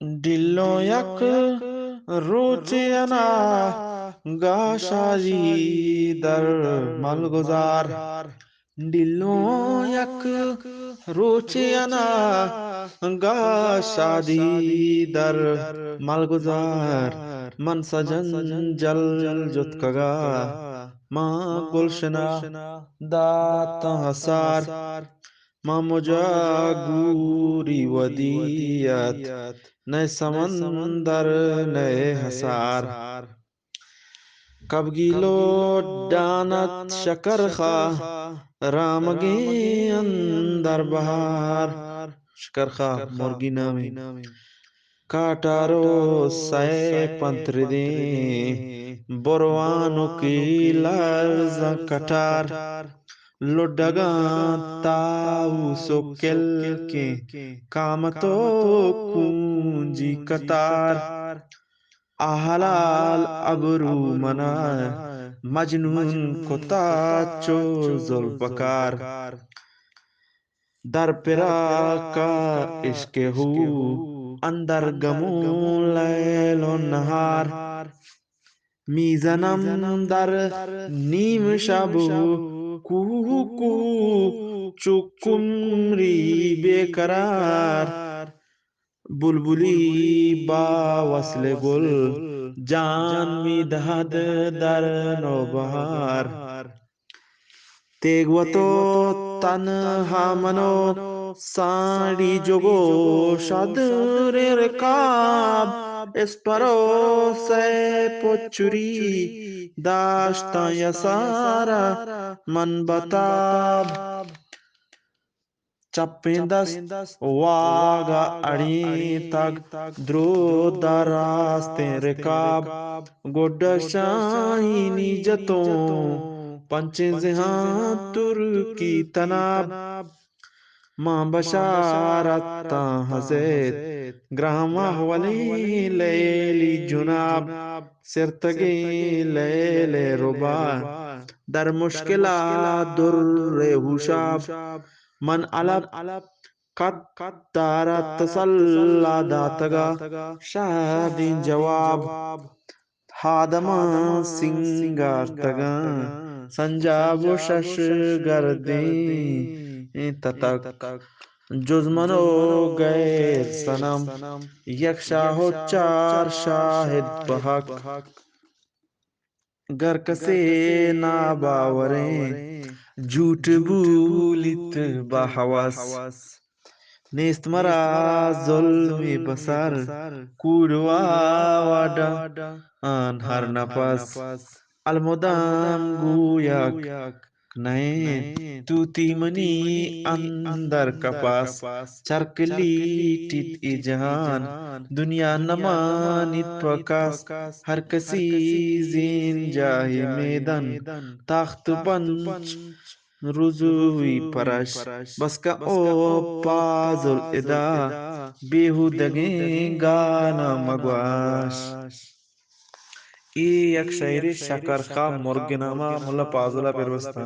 दिलो यक रोचेना गाशाजी दर मलगुजार दिलो यक रोचेना गाशादी दर मलगुजार मन सजन जल जुतकगा माँ गुलशना दात हसार मामुजा गूरी वदियत नए समंदर नए हसार कब गिलो डानत शकर खा रामगे अंदर बहार शकर खा मुर्गी नामी काटारो सै पंत्र दे बोरवानो की लर्ज कटार लुडगा ताऊ सोकेल के कामतो कुंजी कतार आहलाल अबरू मना मजनून कोता चो जुल्फकार दर पिरा का इश्क हू अंदर गमू लैलो नहार मीजनम दर नीम शबू कुहू कुहू चुकुमरी बेकरार बुलबुली बा वसले गुल जान मी दहद दर नौबहार तेगवतो तन मनो साड़ी जोगो शादरे रकाब एस्परो से पोचुरी दाश्ता यसारा मन बताब चप्पें वागा अड़ी तक द्रो दरास्ते रिकाब गोड शाहीनी जतों पंचे जहां तुर्की तनाब मां बशारत हजेत ग्रामा वली लैली जुनाब सिरतगे लैले रुबा दर मुश्किला दुर्रे हुशाब मन अलप कद दारा तसल्ला दातगा शादीन जवाब हादमा सिंगार तगा संजाब शश गर्दे ततक जुजमनो गैर सनम यक्षाह हो चार शाहिद बहक घर कसे ना बावरें झूठ भूलित बहवस नेस्त मरा जुल्मी बसर कूड़वा वाडा आन हर नफस अलमुदाम गुयक नए तूती मनी अंदर कपास चरकली टित ई जहान दुनिया नमानित प्रकाश हर कसी जीन जाहि मैदान ताख्त पंच रुजुई परश बस का ओ पाजुल इदा बेहुदगे गाना मगवाश ई एक शायरी शकर खा मुर्गिनामा मुल्ला पाजुला पेरवस्ता